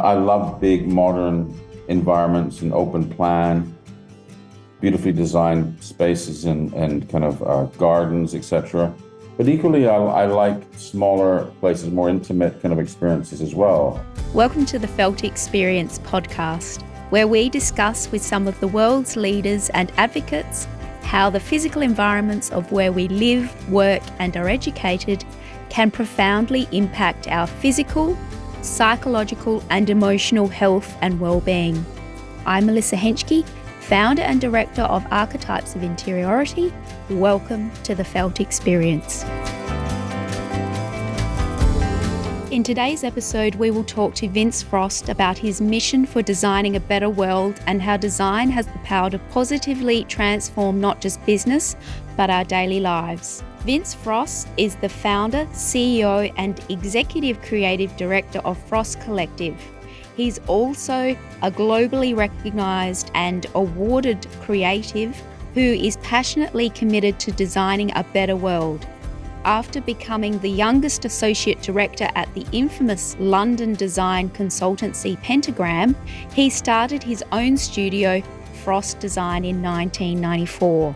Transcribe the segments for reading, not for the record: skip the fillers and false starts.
I love big modern environments and open plan, beautifully designed spaces and kind of gardens, etc. But equally, I like smaller places, more intimate kind of experiences as well. Welcome to the Felt Experience podcast, where we discuss with some of the world's leaders and advocates how the physical environments of where we live, work and are educated can profoundly impact our physical, psychological and emotional health and well-being. I'm Melissa Henschke, founder and director of Archetypes of Interiority. Welcome to the Felt Experience. In today's episode, we will talk to Vince Frost about his mission for designing a better world and how design has the power to positively transform not just business, but our daily lives. Vince Frost is the founder, CEO, and executive creative director of Frost Collective. He's also a globally recognized and awarded creative who is passionately committed to designing a better world. After becoming the youngest associate director at the infamous London design consultancy Pentagram, he started his own studio, Frost Design, in 1994.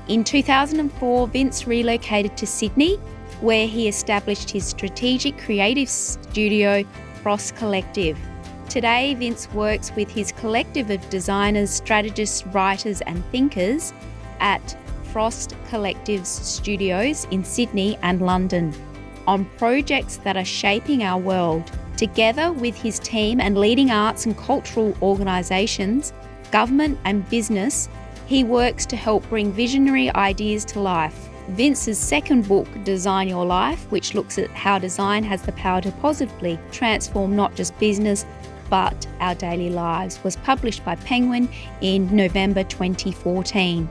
In 2004, Vince relocated to Sydney, where he established his strategic creative studio, Frost Collective. Today, Vince works with his collective of designers, strategists, writers and thinkers at Frost Collective's studios in Sydney and London on projects that are shaping our world. Together with his team and leading arts and cultural organisations, government and business, he works to help bring visionary ideas to life. Vince's second book, Design Your Life, which looks at how design has the power to positively transform not just business, but our daily lives, was published by Penguin in November 2014.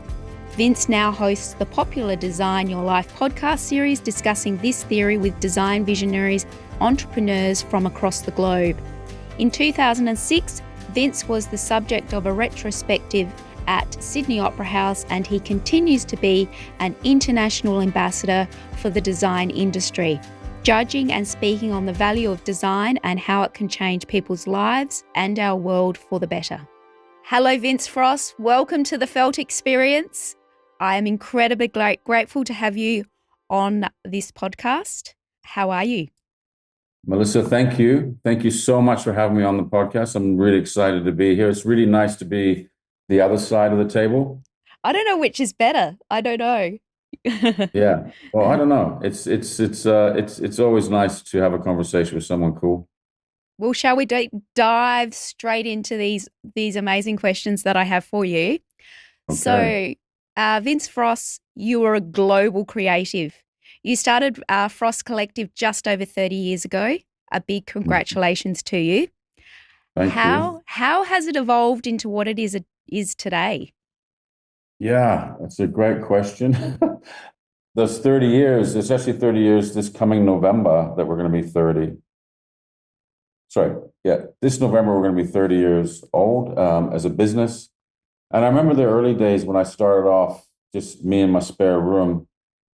Vince now hosts the popular Design Your Life podcast series discussing this theory with design visionaries, entrepreneurs from across the globe. In 2006, Vince was the subject of a retrospective at Sydney Opera House, and he continues to be an international ambassador for the design industry, judging and speaking on the value of design and how it can change people's lives and our world for the better. Hello, Vince Frost. Welcome to the Felt Experience. I am incredibly grateful to have you on this podcast. How are you? Melissa, thank you. Thank you so much for having me on the podcast. I'm really excited to be here. It's really nice to be the other side of the table. I don't know which is better. I don't know. Yeah. Well, I don't know. It's always nice to have a conversation with someone cool. Well, shall we dive straight into these amazing questions that I have for you? Okay. So, Vince Frost, you are a global creative. You started Frost Collective just over 30 years ago. A big congratulations to you. Thank you. How has it evolved into what it is today? Yeah, that's a great question. Those 30 years, it's actually 30 years this coming November that we're going to be 30. Sorry, yeah, this November we're going to be 30 years old as a business. And I remember the early days when I started off, just me in my spare room,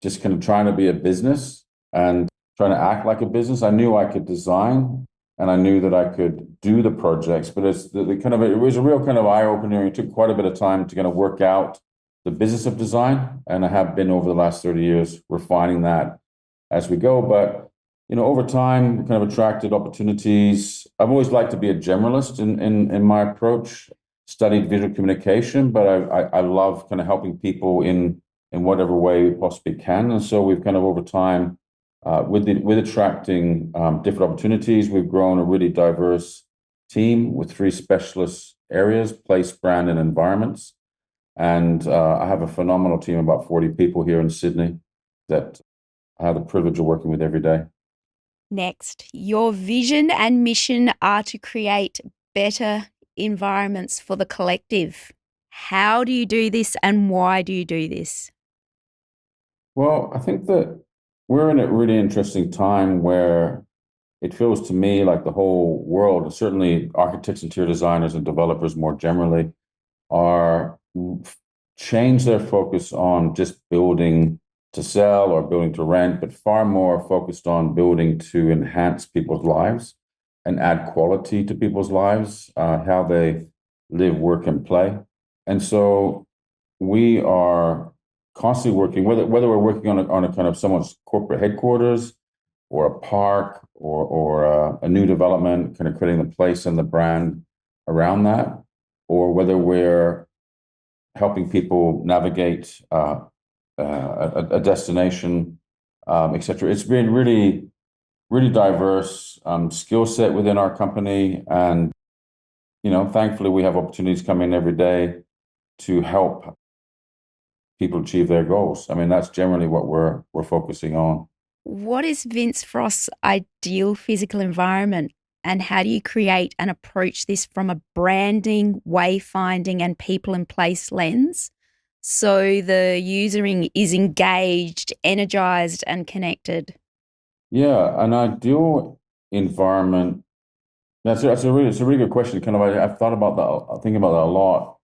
just kind of trying to be a business and trying to act like a business. I knew I could design and I knew that I could do the projects, but it was a real kind of eye-opener. It took quite a bit of time to kind of work out the business of design. And I have been over the last 30 years refining that as we go. But, over time, kind of attracted opportunities. I've always liked to be a generalist in my approach. Studied visual communication, but I love kind of helping people in whatever way we possibly can. And so we've kind of over time, with attracting different opportunities, we've grown a really diverse team with 3 specialist areas: place, brand, and environments. And I have a phenomenal team, about 40 people here in Sydney that I have the privilege of working with every day. Next, your vision and mission are to create better environments for the collective. How do you do this and why do you do this? Well, I think that we're in a really interesting time where it feels to me like the whole world, certainly architects, interior designers, and developers more generally, are change their focus on just building to sell or building to rent, but far more focused on building to enhance people's lives. and add quality to people's lives, how they live, work, and play. And so we are constantly working, whether we're working on a kind of someone's corporate headquarters or a park or a new development, kind of creating the place and the brand around that, or whether we're helping people navigate a destination, etc. It's been really diverse skill set within our company, and thankfully we have opportunities coming in every day to help people achieve their goals. I mean, that's generally what we're focusing on. What is Vince Frost's ideal physical environment, and how do you create and approach this from a branding, wayfinding, and people and place lens so the user is engaged, energized, and connected? Yeah, an ideal environment. It's a really good question. Kind of, I've thought about that. I think about that a lot.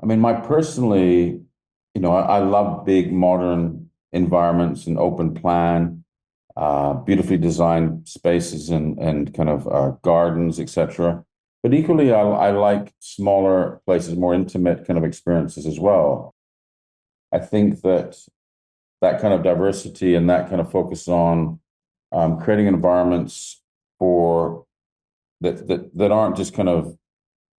I mean, personally, I love big modern environments and open plan, beautifully designed spaces and kind of gardens, etc. But equally, I like smaller places, more intimate kind of experiences as well. I think that kind of diversity and that kind of focus on creating environments for that aren't just kind of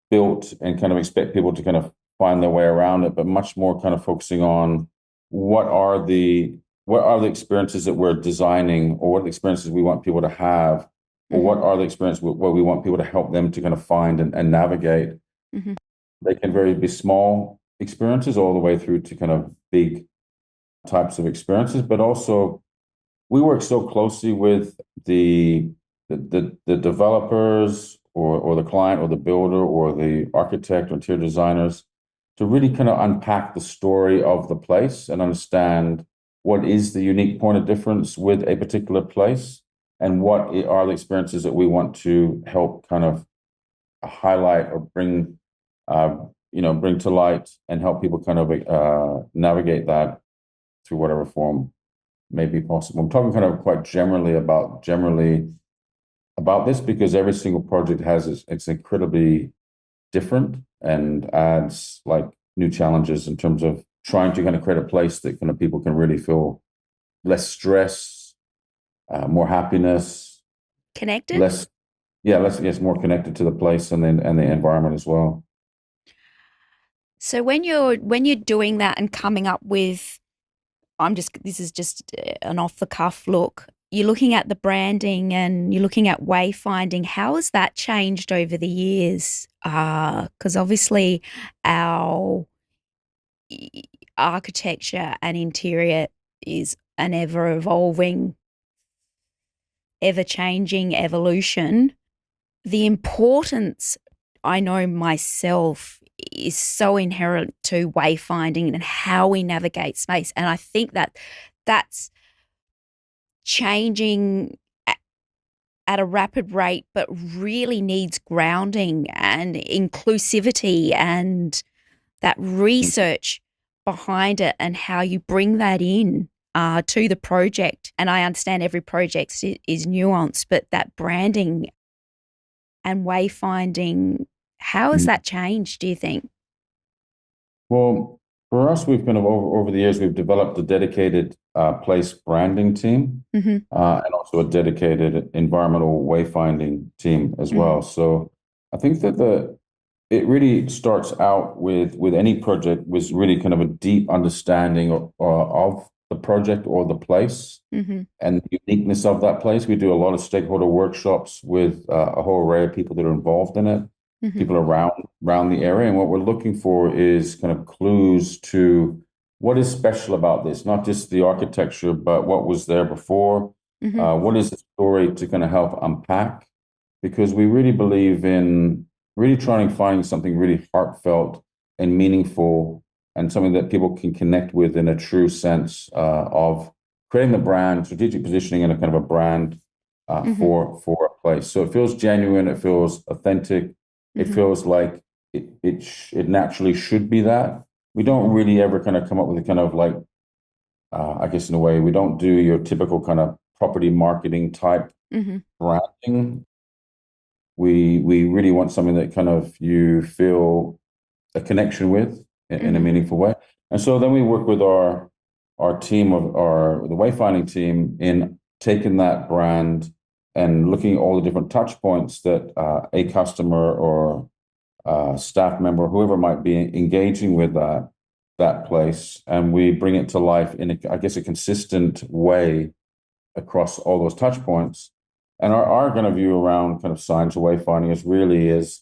built and kind of expect people to kind of find their way around it, but much more kind of focusing on what are the experiences that we're designing, or what are the experiences we want people to have, or what are the experiences where we want people to help them to kind of find and navigate. Mm-hmm. They can very be small experiences all the way through to kind of big types of experiences, but also we work so closely with the developers or the client or the builder or the architect or interior designers to really kind of unpack the story of the place and understand what is the unique point of difference with a particular place, and what are the experiences that we want to help kind of highlight or bring to light and help people kind of navigate that through whatever form may be possible. I'm talking kind of quite generally about this because every single project has it's incredibly different and adds like new challenges in terms of trying to kind of create a place that kind of people can really feel less stress, more happiness, Connected? less, yeah, less, yes, more connected to the place and the environment as well. So when you're doing that and coming up with, this is just an off the cuff look. You're looking at the branding and you're looking at wayfinding. How has that changed over the years? Because obviously our architecture and interior is an ever evolving, ever changing evolution. The importance, I know myself, is so inherent to wayfinding and how we navigate space. And I think that's changing at a rapid rate, but really needs grounding and inclusivity and that research behind it and how you bring that in to the project. And I understand every project is nuanced, but that branding and wayfinding, how has that changed, do you think? Well, for us, we've kind of over the years, we've developed a dedicated place branding team, Mm-hmm. and also a dedicated environmental wayfinding team as well. So I think that it really starts out with any project was really kind of a deep understanding of the project or the place Mm-hmm. and the uniqueness of that place. We do a lot of stakeholder workshops with a whole array of people that are involved in it, Mm-hmm. people around the area. And what we're looking for is kind of clues to what is special about this, not just the architecture, but what was there before. Mm-hmm. What is the story to kind of help unpack? Because we really believe in really trying to find something really heartfelt and meaningful and something that people can connect with in a true sense of creating the brand, strategic positioning, and a kind of a brand Mm-hmm. for a place. So it feels genuine, it feels authentic, it Mm-hmm. feels like it naturally should be that. We don't really ever kind of come up with a kind of like, I guess in a way, we don't do your typical kind of property marketing type Mm-hmm. branding. We really want something that kind of you feel a connection with in a Hmm. meaningful way. And so then we work with our team of our the wayfinding team in taking that brand and looking at all the different touch points that a customer or staff member, whoever might be engaging with that place, and we bring it to life in I guess a consistent way across all those touch points. And our kind of view around kind of signage and wayfinding is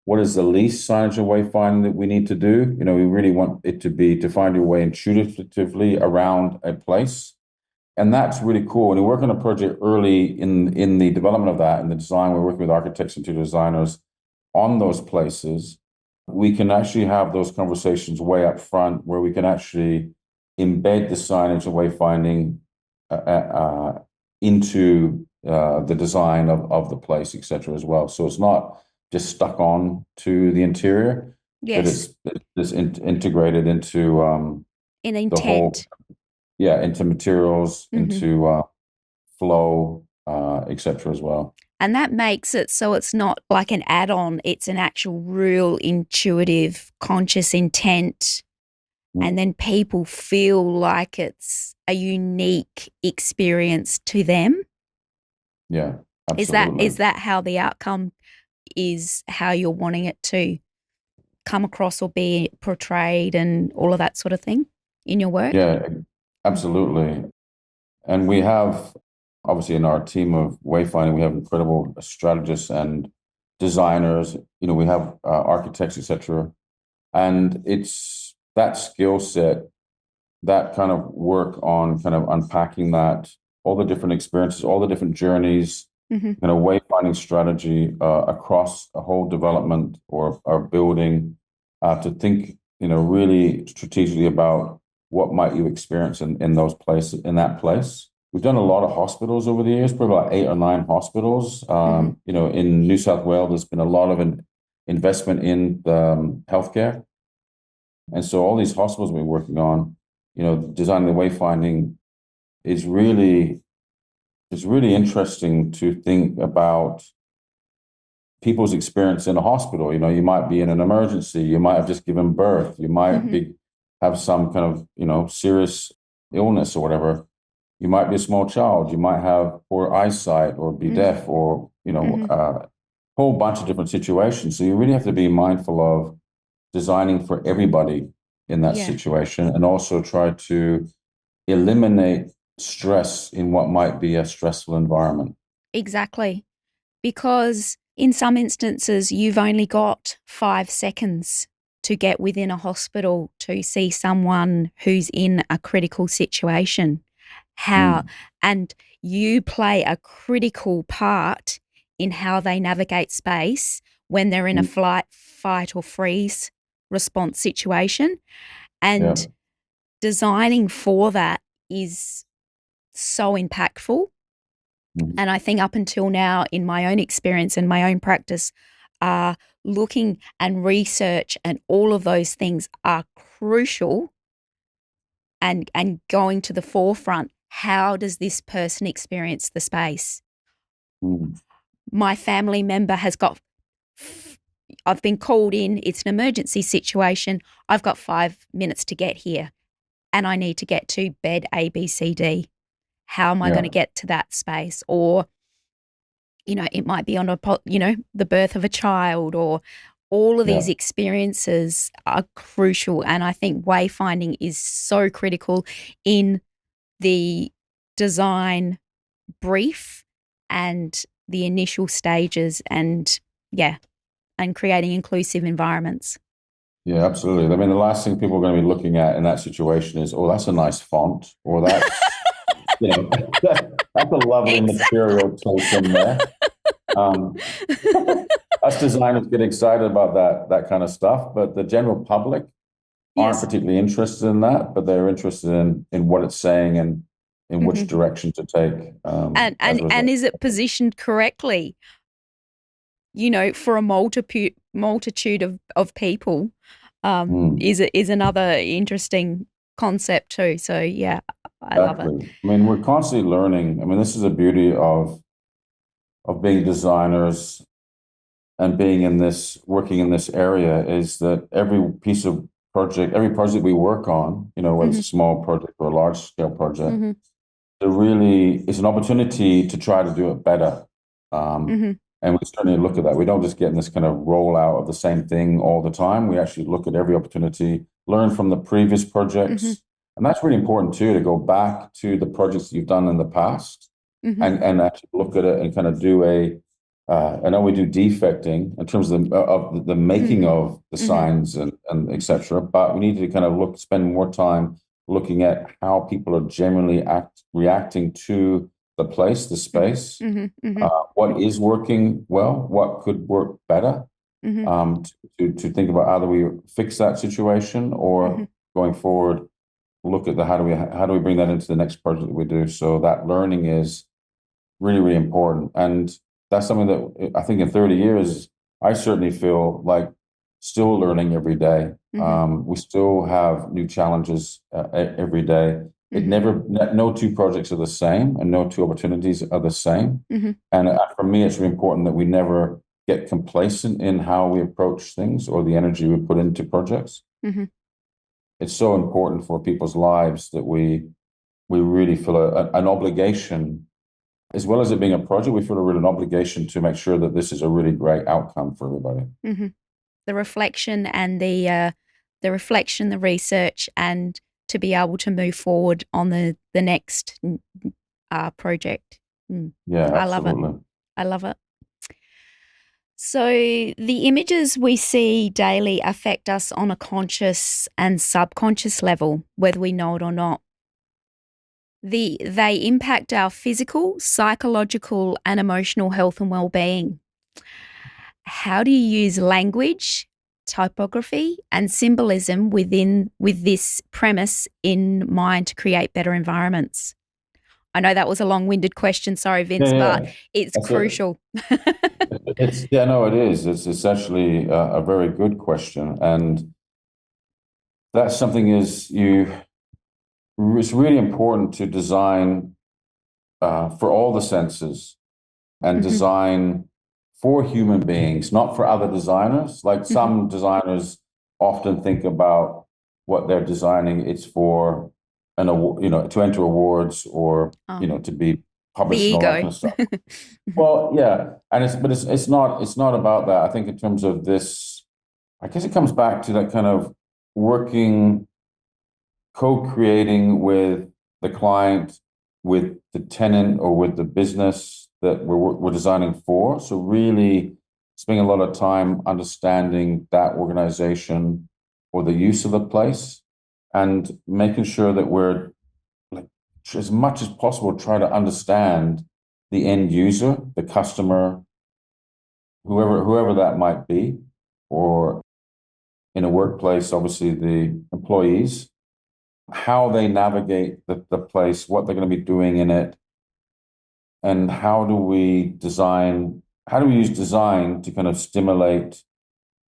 what is the least signage and wayfinding that we need to do? We really want it to be to find your way intuitively around a place. And that's really cool. When we work on a project early in the development of that and the design, we're working with architects and interior designers on those places. We can actually have those conversations way up front where we can actually embed the signage and wayfinding into the design of the place, etc. as well. So it's not just stuck on to the interior, but Yes, it's integrated into in the whole, intent. into materials, Hmm. into flow, etc. as well. And that makes it so it's not like an add on, it's an actual, real, intuitive, conscious intent. And Mm. then people feel like it's a unique experience to them. Yeah, Is absolutely. that how the outcome is, how you're wanting it to come across or be portrayed and all of that sort of thing in your work? Yeah, absolutely. And we have, obviously, in our team of wayfinding, we have incredible strategists and designers. We have architects, etc. And it's that skill set, that kind of work on kind of unpacking that, all the different experiences, all the different journeys, Hmm. wayfinding strategy across a whole development or building, to think, really strategically about what might you experience in those places, in that place. We've done a lot of hospitals over the years, probably about 8 or 9 hospitals. Hmm. In New South Wales, there's been a lot of investment in healthcare. And so all these hospitals we're working on, designing the wayfinding is really it's really interesting to think about people's experience in a hospital. You might be in an emergency, you might have just given birth, you might Hmm. be have some kind of serious illness or whatever. You might be a small child, you might have poor eyesight or be Hmm. deaf or Hmm. a whole bunch of different situations. So you really have to be mindful of designing for everybody in that Yeah, situation and also try to eliminate stress in what might be a stressful environment. exactly. Because in some instances, you've only got 5 seconds to get within a hospital to see someone who's in a critical situation. How, Mm, and you play a critical part in how they navigate space when they're in a mm, flight, fight, or freeze response situation. yeah. And designing for that is so impactful. Mm, And I think up until now, in my own experience and my own practice, looking and research and all of those things are crucial, and going to the forefront. How does this person experience the space? mm, My family member has got, I've been called in, it's an emergency situation. I've got 5 minutes to get here and I need to get to bed ABCD. How am I going to yeah. get to that space? Or it might be on the birth of a child, or all of these Yeah. experiences are crucial. And I think wayfinding is so critical in the design brief and the initial stages, and yeah, and creating inclusive environments. Yeah, absolutely. I mean, the last thing people are going to be looking at in that situation is, oh, that's a nice font, or that's a lovely Exactly. material taken there. Um, us designers get excited about that kind of stuff, but the general public aren't Yes. particularly interested in that, but they're interested in what it's saying and in which Hmm. direction to take and as and a and result. is it positioned correctly, for a multitude of people, Mm, is another interesting concept too. So yeah, I love it. exactly. I mean, we're constantly learning. I mean, this is the beauty of being designers and being working in this area is that every project we work on, whether it's Mm-hmm. a small project or a large scale project, Mm-hmm. it's an opportunity to try to do it better. Um, Mm-hmm. and we certainly look at that. We don't just get in this kind of rollout of the same thing all the time. We actually look at every opportunity, learn from the previous Mm-hmm. projects. And that's really important too, to go back to the projects you've done in the past Mm-hmm. and actually look at it and kind of I know we do defecting in terms of the making of the Mm-hmm. signs and et cetera, but we need to kind of spend more time looking at how people are generally reacting to the place, the space, Mm-hmm. Mm-hmm. what is working well, what could work better, Mm-hmm. to think about how do we fix that situation, Mm-hmm. or going forward, look at how do we bring that into the next project that we do. So that learning is really, really important. And that's something that I think in 30 years, I certainly feel like still learning every day. Mm-hmm. We still have new challenges every day. Mm-hmm. No two projects are the same, and no two opportunities are the same. Mm-hmm. And for me, it's really important that we never get complacent in how we approach things or the energy we put into projects. Mm-hmm. It's so important for people's lives that we really feel an obligation, as well as it being a project, we feel a real obligation to make sure that this is a really great outcome for everybody. Mm-hmm. The reflection and the reflection, the research, and to be able to move forward on the next project. Yeah, I love it. absolutely. I love it. So the images we see daily affect us on a conscious and subconscious level, whether we know it or not. They impact our physical, psychological, and emotional health and well-being. How do you use language, typography, and symbolism with this premise in mind to create better environments? I know that was a long-winded question, sorry, Vince, Yeah, but yeah. it's That's it. crucial. No, it is. It's actually a very good question, and that's something it's really important to design for all the senses and Mm-hmm. design for human beings, not for other designers. Like Mm-hmm. some designers often think about what they're designing, it's for an award, to enter awards or, Oh, to be the published and all that kind ego. of stuff. Well, yeah, and it's not about that. I think in terms of this, I guess it comes back to that kind of working, co-creating with the client, with the tenant, or with the business that we're designing for. So really spending a lot of time understanding that organization or the use of the place, and making sure that we're, like, as much as possible, try to understand the end user, the customer, whoever that might be, or in a workplace, obviously the employees, how they navigate the place, what they're going to be doing in it, and how do we use design to kind of stimulate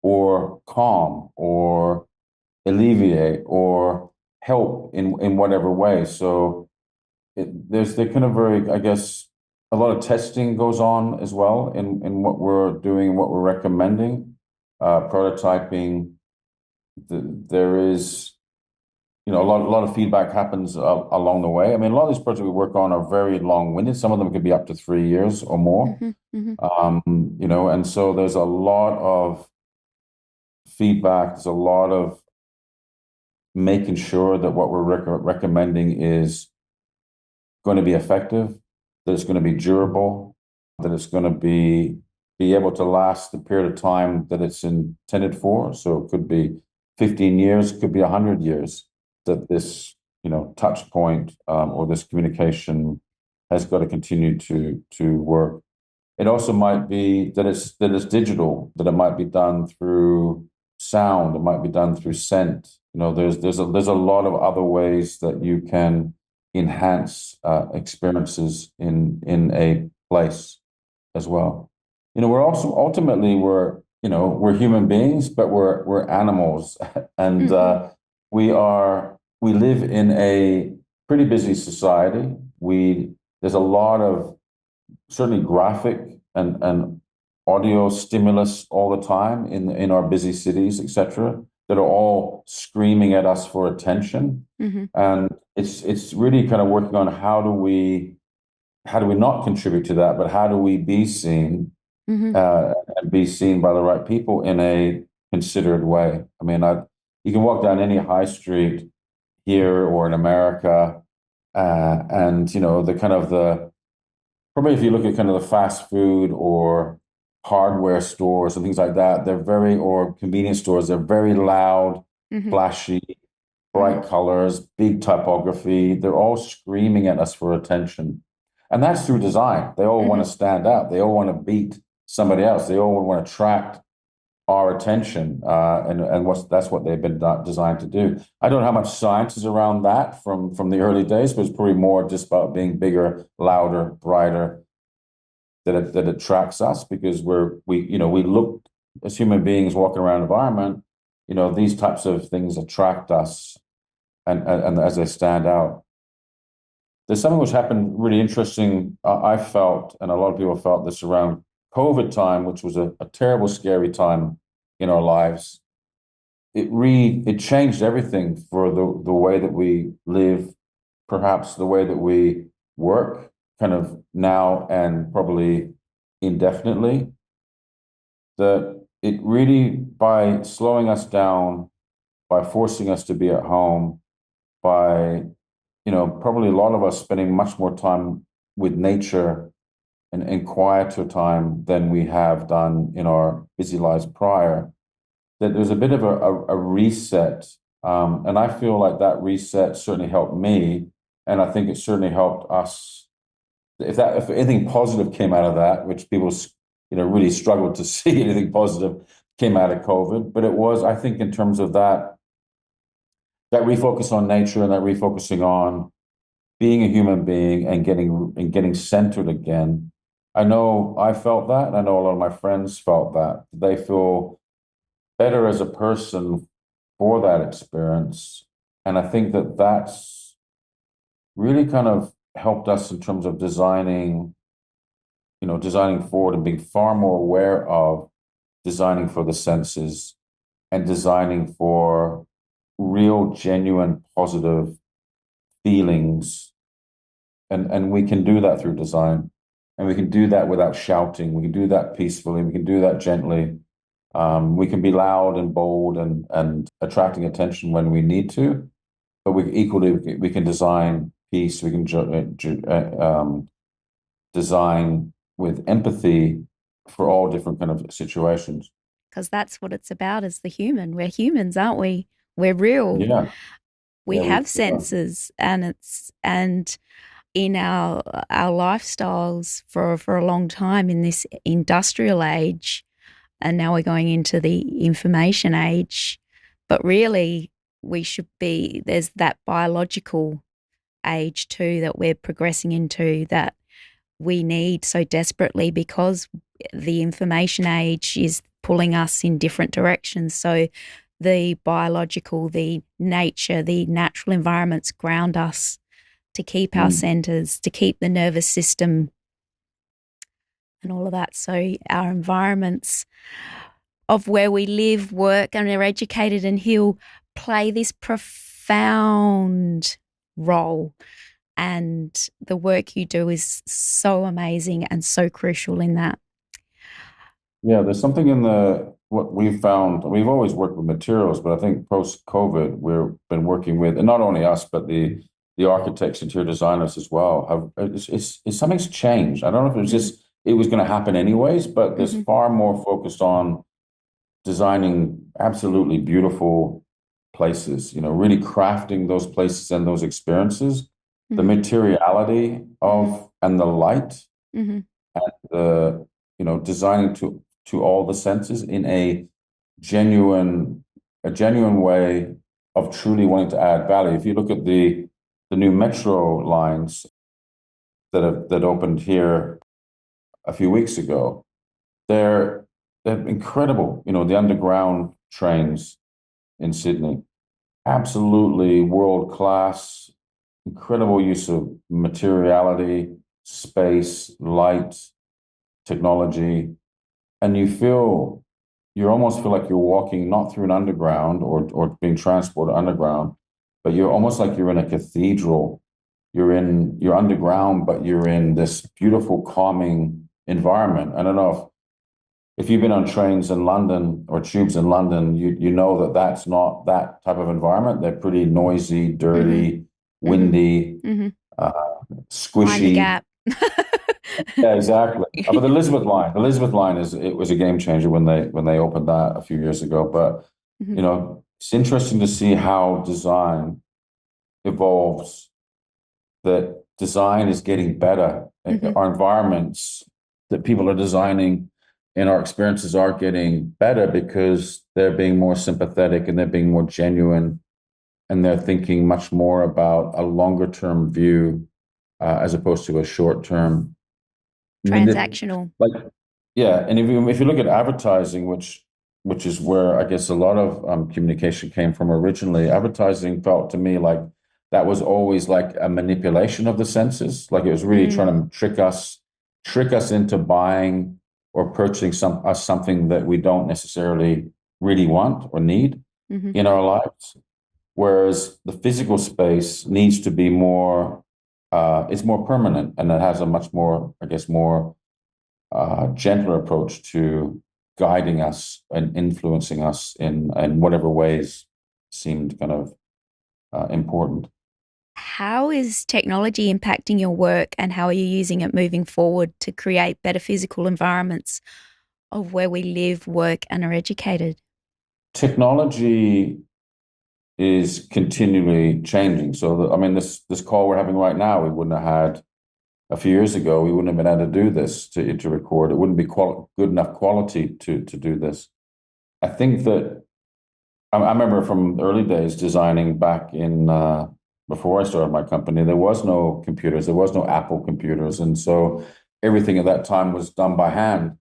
or calm or alleviate or help in whatever way. So there's the kind of very, I guess, a lot of testing goes on as well in what we're doing, what we're recommending, prototyping. There is, a lot of feedback happens along the way. I mean, a lot of these projects we work on are very long-winded. Some of them could be up to 3 years or more. Mm-hmm. Mm-hmm. And so there's a lot of feedback. There's a lot of making sure that what we're recommending is going to be effective, that it's going to be durable, that it's going to be able to last the period of time that it's intended for. So it could be 15 years, could be 100 years, that this, touch point, or this communication has got to continue to work. It also might be that it's digital, that it might be done through sound, it might be done through scent. There's a lot of other ways that you can enhance experiences in a place as well. We're also ultimately we're human beings, but we're animals, and Mm-hmm. we live in a pretty busy society. There's a lot of certainly graphic and audio stimulus all the time in our busy cities, etc., that are all screaming at us for attention. Mm-hmm. And it's really kind of working on how do we not contribute to that, but how do we be seen Mm-hmm. and be seen by the right people in a considered way. I mean, you can walk down any high street here or in America, and the kind of the probably if you look at kind of the fast food or hardware stores and things like that, or convenience stores, they're very loud, Mm-hmm. flashy, Mm-hmm. bright colors, big typography. They're all screaming at us for attention. And that's through design. They all want Mm-hmm. to stand out. They all want to beat somebody else. They all want to attract our attention. And that's what they've been designed to do. I don't know how much science is around that from the early days, but it's probably more just about being bigger, louder, brighter, that attracts us because we look as human beings walking around the environment, these types of things attract us and as they stand out. There's something which happened really interesting. I felt, and a lot of people felt this around COVID time, which was a terrible, scary time in our lives. It changed everything for the way that we live, perhaps the way that we work, kind of now and probably indefinitely. That it really, by slowing us down, by forcing us to be at home, by probably a lot of us spending much more time with nature and quieter time than we have done in our busy lives prior, that there's a bit of a reset. And I feel like that reset certainly helped me. And I think it certainly helped us. If anything positive came out of that, which people, really struggled to see anything positive came out of COVID, but it was, I think, in terms of that refocus on nature and that refocusing on being a human being and getting centered again. I know I felt that, and I know a lot of my friends felt that. They feel better as a person for that experience. And I think that that's really kind of helped us in terms of designing forward and being far more aware of designing for the senses and designing for real, genuine, positive feelings. And we can do that through design. And we can do that without shouting. We can do that peacefully. We can do that gently. We can be loud and bold and attracting attention when we need to, but we can design peace. We can design with empathy for all different kind of situations. Because that's what it's about as the human. We're humans, aren't we? We're real. Yeah, We yeah, have senses, and in our lifestyles for a long time in this industrial age, and now we're going into the information age. But really, we should be, there's that biological age too that we're progressing into that we need so desperately because the information age is pulling us in different directions. So the biological, the nature, the natural environments ground us to keep our centers, to keep the nervous system and all of that. So our environments of where we live, work, and are educated and heal play this profound role. And the work you do is so amazing and so crucial in that. Yeah, there's something in what we've found. We've always worked with materials, but I think post-COVID, we've been working with, and not only us, but the architects, interior designers as well. Something's changed. I don't know if it was just it was going to happen anyways, but there's far more focused on designing absolutely beautiful places. Really crafting those places and those experiences, the materiality of and the light, and the designing to all the senses in a genuine way of truly wanting to add value. If you look at the new metro lines that opened here a few weeks ago, they're incredible. The underground trains in Sydney, absolutely world class, incredible use of materiality, space, light, technology. and you almost feel like you're walking not through an underground or being transported underground, but you're almost like you're in a cathedral. You're underground, but you're in this beautiful, calming environment. I don't know if you've been on trains in London or tubes in London, you know that that's not that type of environment. They're pretty noisy, Mm-hmm. dirty, Mm-hmm. windy, Mm-hmm. uh, Mind the squishy. gap. Yeah, exactly. But the Elizabeth line it was a game changer when they opened that a few years ago. But Mm-hmm. it's interesting to see how design evolves. That design is getting better. Mm-hmm. Our environments that people are designing and our experiences are getting better because they're being more sympathetic and they're being more genuine and they're thinking much more about a longer term view as opposed to a short term. I mean, Transactional. like, yeah, and if you look at advertising, which is where I guess a lot of communication came from originally, advertising felt to me like that was always like a manipulation of the senses, like it was really Mm. trying to trick us into buying or purchasing something that we don't necessarily really want or need Mm-hmm. in our lives. Whereas the physical space needs to be more, it's more permanent and it has a much more, I guess, more gentler approach to guiding us and influencing us in whatever ways seemed kind of important. How is technology impacting your work and how are you using it moving forward to create better physical environments of where we live, work, and are educated? Technology is continually changing. So, I mean, this call we're having right now, we wouldn't have had a few years ago. We wouldn't have been able to do this to record. It wouldn't be good enough quality to do this. I think that I remember from the early days designing back in before I started my company, there was no computers, there was no Apple computers, and so everything at that time was done by hand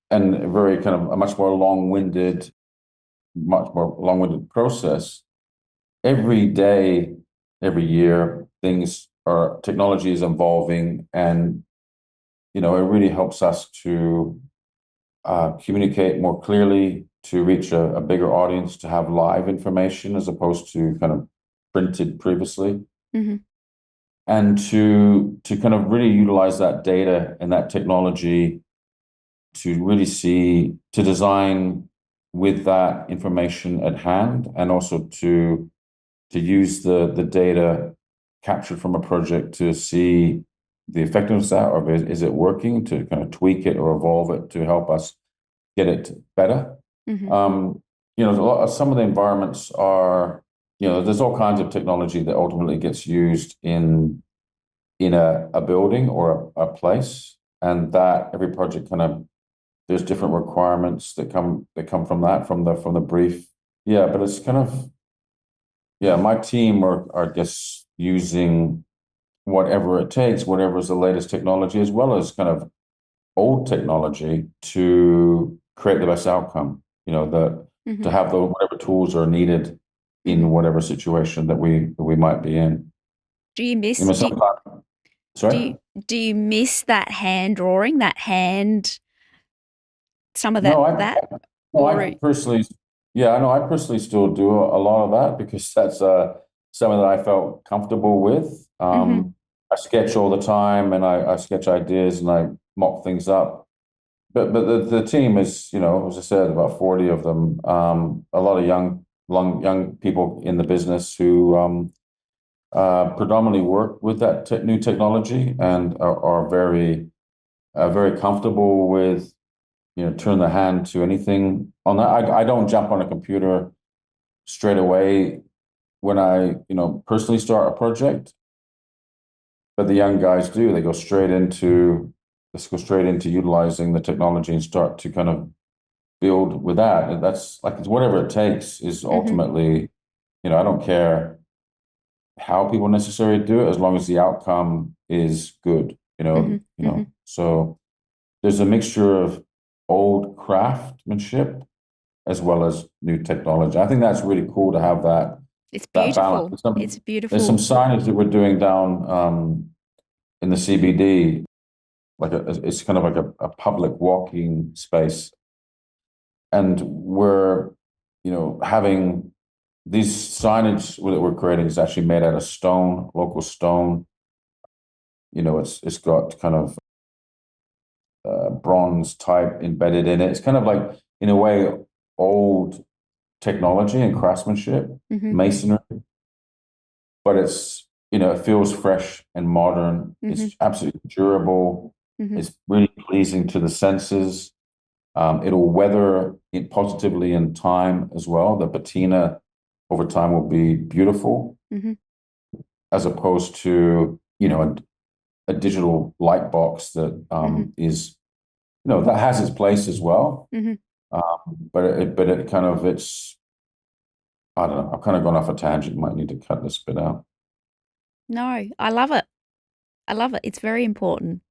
and very kind of a much more long-winded process. Every day, every year, technology is evolving, and it really helps us to communicate more clearly, to reach a bigger audience, to have live information as opposed to kind of printed previously, Mm-hmm. and to kind of really utilize that data and that technology to really see to design with that information at hand, and also to use the data captured from a project to see the effectiveness of that, or is it working, to kind of tweak it or evolve it to help us get it better. Mm-hmm. Some of the environments are, there's all kinds of technology that ultimately gets used in a building or a place, and that every project kind of there's different requirements that come from from the brief. Yeah, but it's kind of yeah, my team are just using whatever it takes, whatever is the latest technology, as well as kind of old technology to create the best outcome. Mm-hmm. To have the whatever tools are needed Mm-hmm. in whatever situation that we might be in. Do you You miss know, do you, sometimes, do sorry? you, do you miss that hand drawing, that hand, some of No, that, no, or yeah, I know, I personally still do a lot of that because that's something that I felt comfortable with. mm-hmm. I sketch all the time and I sketch ideas and I mock things up. But the team is, as I said, about 40 of them. A lot of young people in the business who predominantly work with that new technology and are very comfortable with, turn the hand to anything on that. I don't jump on a computer straight away when I, personally start a project, but the young guys do. Let's go straight into utilizing the technology and start to kind of build with that. And that's like, it's whatever it takes is Mm-hmm. ultimately, I don't care how people necessarily do it as long as the outcome is good, Mm-hmm. Mm-hmm. So there's a mixture of old craftsmanship as well as new technology. I think that's really cool to have It's that balance. beautiful. It's There's some beautiful. signage that we're doing down in the CBD it's kind of like a public walking space. And we're, having these signage that we're creating is actually made out of stone, local stone. It's got kind of bronze type embedded in it. It's kind of like, in a way, old technology and craftsmanship, Mm-hmm. masonry, but it feels fresh and modern. Mm-hmm. It's absolutely durable. Mm-hmm. It's really pleasing to the senses. It'll weather it positively in time as well. The patina over time will be beautiful, Mm-hmm. as opposed to, a digital light box that is, that has its place as well. Mm-hmm. But it kind of, I don't know, I've kind of gone off a tangent. Might need to cut this bit out. No, I love it. I love it. It's very important.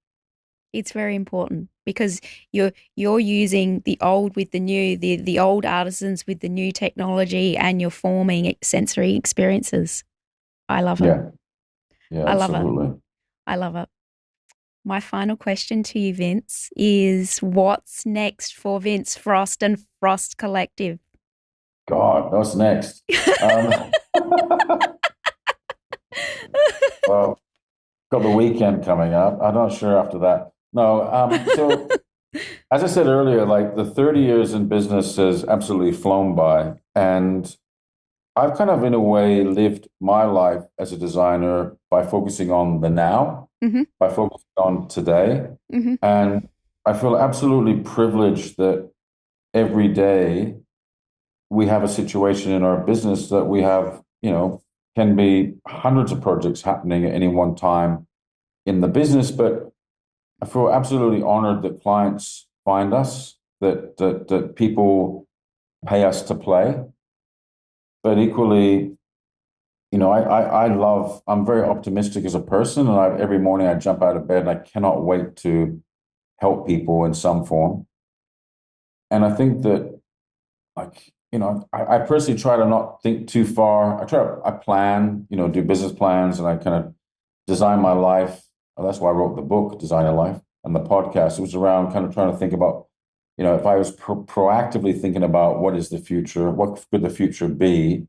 It's very important because you're using the old with the new, the old artisans with the new technology, and you're forming sensory experiences. I love it. Yeah, yeah, I love it. absolutely. I love it. My final question to you, Vince, is what's next for Vince Frost and Frost Collective? God, what's next? Um, well, got the weekend coming up. I'm not sure after that. No, so as I said earlier, like the 30 years in business has absolutely flown by. And I've kind of, in a way, lived my life as a designer by focusing on the now, Mm-hmm. by focusing on today. Mm-hmm. And I feel absolutely privileged that every day we have a situation in our business that we have, can be hundreds of projects happening at any one time in the business. But I feel absolutely honored that clients find us, that people pay us to play. But equally, I'm very optimistic as a person, and every morning I jump out of bed and I cannot wait to help people in some form. And I think that, like, I personally try to not think too far. I plan, do business plans, and I kind of design my life. And that's why I wrote the book, Design a Life, and the podcast. It was around kind of trying to think about, if I was proactively thinking about what is the future, what could the future be,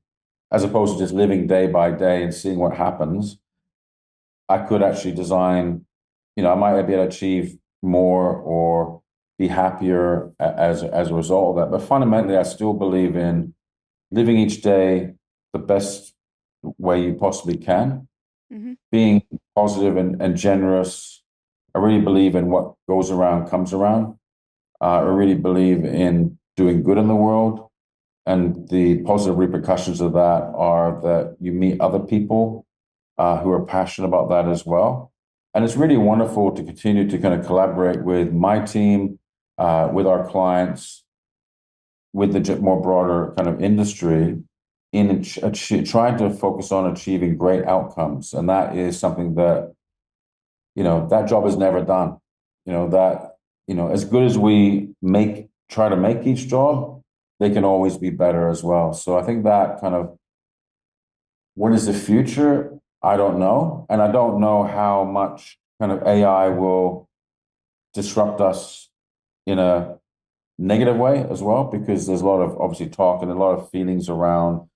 as opposed to just living day by day and seeing what happens, I could actually design, I might be able to achieve more or be happier as a result of that. But fundamentally, I still believe in living each day the best way you possibly can, Mm-hmm. being positive and generous. I really believe in what goes around comes around. I really believe in doing good in the world. And the positive repercussions of that are that you meet other people who are passionate about that as well. And it's really wonderful to continue to kind of collaborate with my team, with our clients, with the more broader kind of industry in trying to focus on achieving great outcomes. And that is something that, that job is never done. As good as we try to make each job, they can always be better as well. So I think that kind of, what is the future? I don't know. And I don't know how much kind of AI will disrupt us in a negative way as well, because there's a lot of obviously talk and a lot of feelings around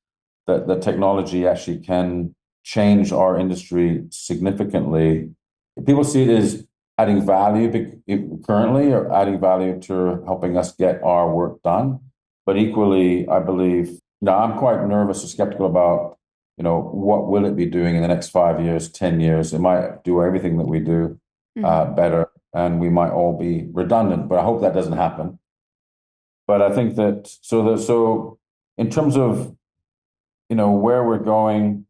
that the technology actually can change our industry significantly. People see it as adding value currently, or adding value to helping us get our work done. But equally, I believe, I'm quite nervous or skeptical about, what will it be doing in the next 5 years, 10 years? It might do everything that we do better, and we might all be redundant, but I hope that doesn't happen. But I think that, so in terms of, where we're going,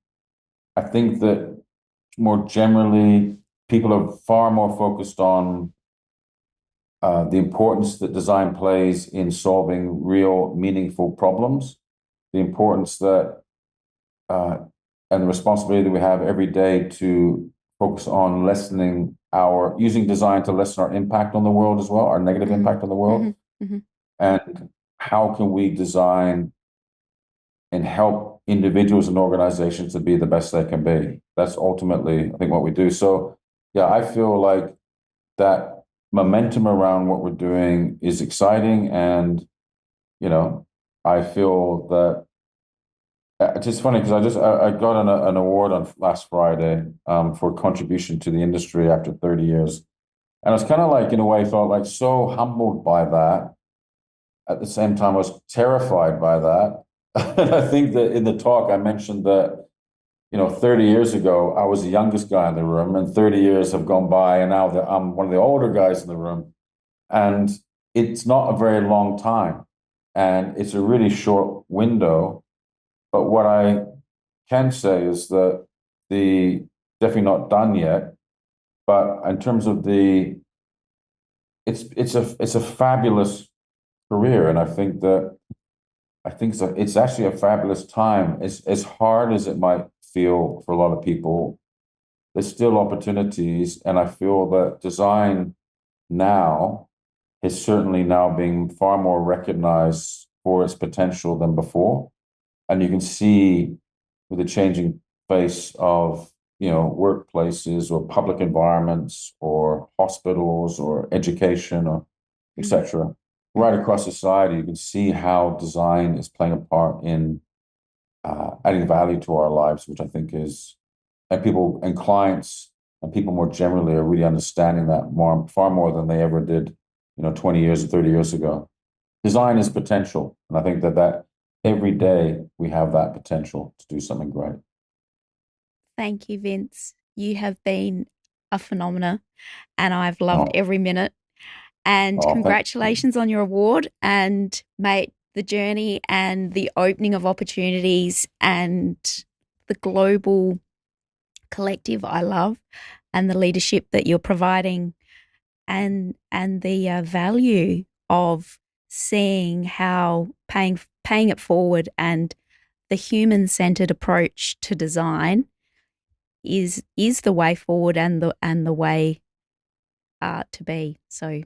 I think that more generally, people are far more focused on the importance that design plays in solving real, meaningful problems, the importance that and the responsibility that we have every day to focus on using design to lessen our impact on the world as well, our negative impact on the world. Mm-hmm. And how can we design and help individuals and organizations to be the best they can be? That's ultimately, I think, what we do. So, yeah, I feel like that momentum around what we're doing is exciting. And, I feel that it's just funny because I got an award on last Friday for contribution to the industry after 30 years. And I was kind of like, in a way, felt like so humbled by that. At the same time, I was terrified by that. And I think that in the talk, I mentioned that, 30 years ago, I was the youngest guy in the room, and 30 years have gone by, and now I'm one of the older guys in the room. And it's not a very long time, and it's a really short window. But what I can say is that the definitely not done yet. But in terms of it's a fabulous career, and I think so. It's actually a fabulous time. As hard as it might feel for a lot of people, there's still opportunities, and I feel that design now is certainly now being far more recognized for its potential than before. And you can see with the changing face of, workplaces or public environments or hospitals or education or etc. Right across society, you can see how design is playing a part in adding value to our lives, which I think is, and people and clients and people more generally are really understanding that far more than they ever did, 20 years or 30 years ago. Design is potential. And I think that every day we have that potential to do something great. Thank you, Vince. You have been a phenomenon, and I've loved every minute. And congratulations on your award, and mate, the journey and the opening of opportunities and the global collective I love, and the leadership that you're providing, and the value of seeing how paying it forward and the human-centered approach to design is the way forward and the way to be. So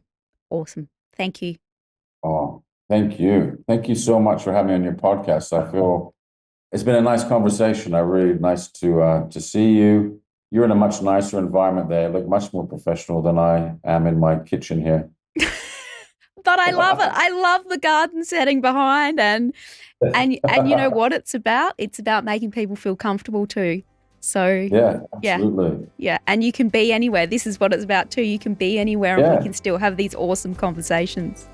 awesome. Thank you. Oh, thank you. Thank you so much for having me on your podcast. I feel it's been a nice conversation. Really nice to see you. You're in a much nicer environment there. You look much more professional than I am in my kitchen here. But I love it. I love the garden setting behind, and you know what it's about? It's about making people feel comfortable too. So yeah, absolutely. Yeah. And you can be anywhere. This is what it's about too. You can be anywhere and we can still have these awesome conversations.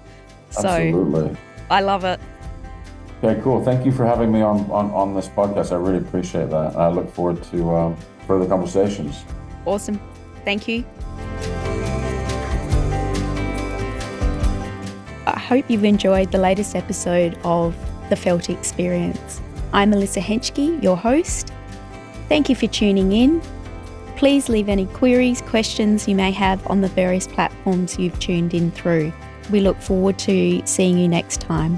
So absolutely. I love it. Okay, cool. Thank you for having me on this podcast. I really appreciate that. I look forward to further conversations. Awesome. Thank you. I hope you've enjoyed the latest episode of The Felt Experience. I'm Melissa Henschke, your host. Thank you for tuning in. Please leave any queries, questions you may have on the various platforms you've tuned in through. We look forward to seeing you next time.